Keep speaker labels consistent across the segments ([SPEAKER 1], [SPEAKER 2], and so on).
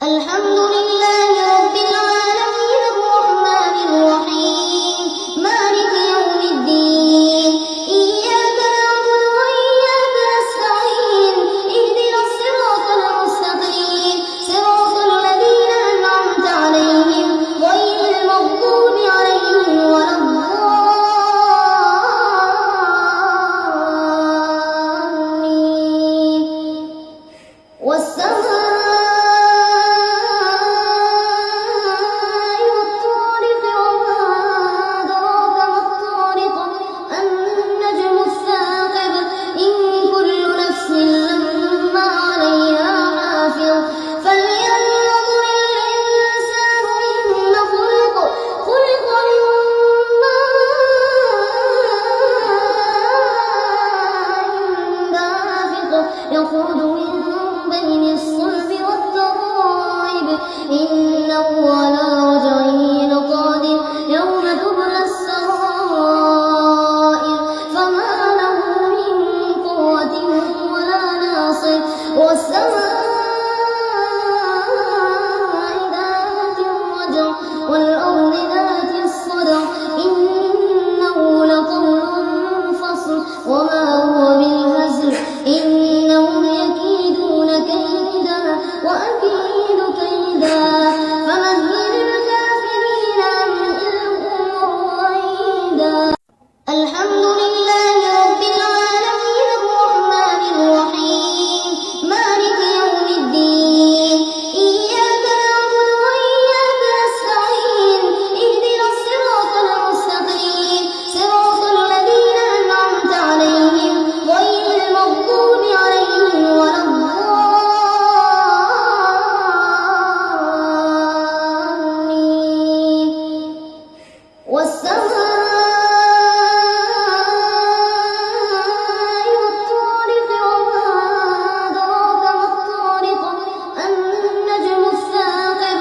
[SPEAKER 1] الحمد لله رب العالمين الرحمن الرحيم مالك يوم الدين إياك نعبد وإياك نستعين اهدنا الصراط المستقيم صراط الذين أنعمت عليهم غير المغضوب عليهم ولا الضالين والسماء يخرج من بين الصلب والترائب إنه على رجعه لقادر يوم تبلى السرائر فما له من قوة ولا ناصر والسماء ذات الرجع والأرض ذات الصدع إنه لقول فصل وما هو بالهزل إنهم يكيدون كيدا وأكيد كيدا فمهل الكافرين أمهلهم رويدا الحمد لله رب العالمين الرحمن الرحيم مالك يوم الدين إياك نعبد وإياك نستعين اهدنا الصراط المستقيم صراط الذين أنعمت عليهم غير المغضوب عليهم ولا الضالين والسماء والطارق وما أدراك ما الطارق النجم الثاقب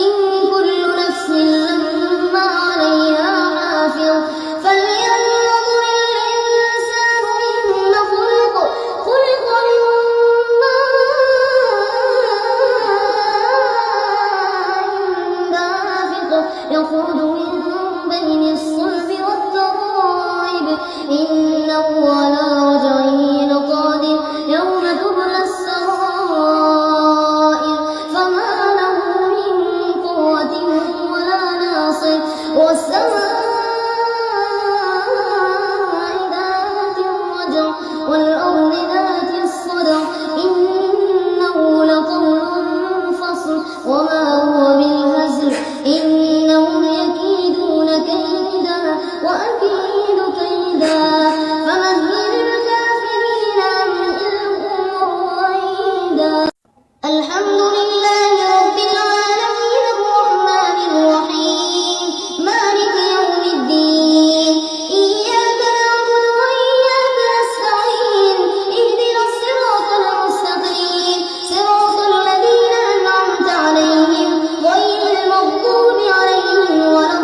[SPEAKER 1] إن كل نفس لما عليها حافظ فلينظر الإنسان مما خلق من ماء دافق يخرج من بين الصلب والترائب إنه على رجعه لقادر يوم تبلى السرائر فما له من قوة ولا ناصر والسماء ذات الرجع والأرض ذات الصدع إنه لقول فصل وما هو بالهزل إنهم يكيدون كيدا وأكيد كيدا فمهل الكافرين أمهلهم رويدا الحمد لله رب العالمين الرحمن الرحيم مالك يوم الدين إياك نعبد وإياك نستعين اهدنا الصراط المستقيم صراط الذين أنعمت عليهم غير المغضوب عليهم ولا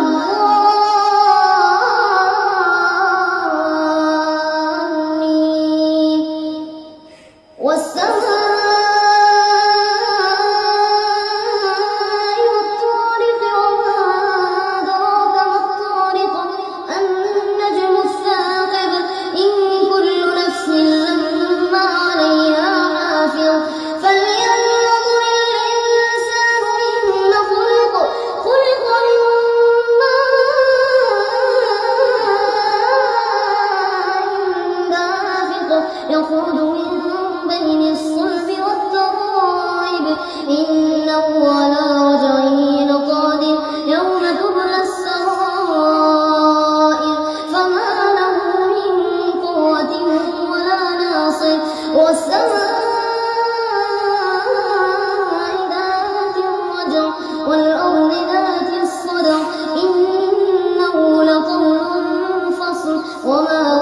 [SPEAKER 1] الضالين والسماء والطارق وما أدراك ما الطارق النجم الثاقب إن كل نفس لما عليها حافظ فلينظر الإنسان مما خلق من ماء دافق يخرج من بين الصلب والترائب إنه على رجعه لقادر يوم تبلى السرائر فما له من قوة ولا ناصر والسماء ذات الرجع والأرض ذات الصدع إنه لقول فصل وما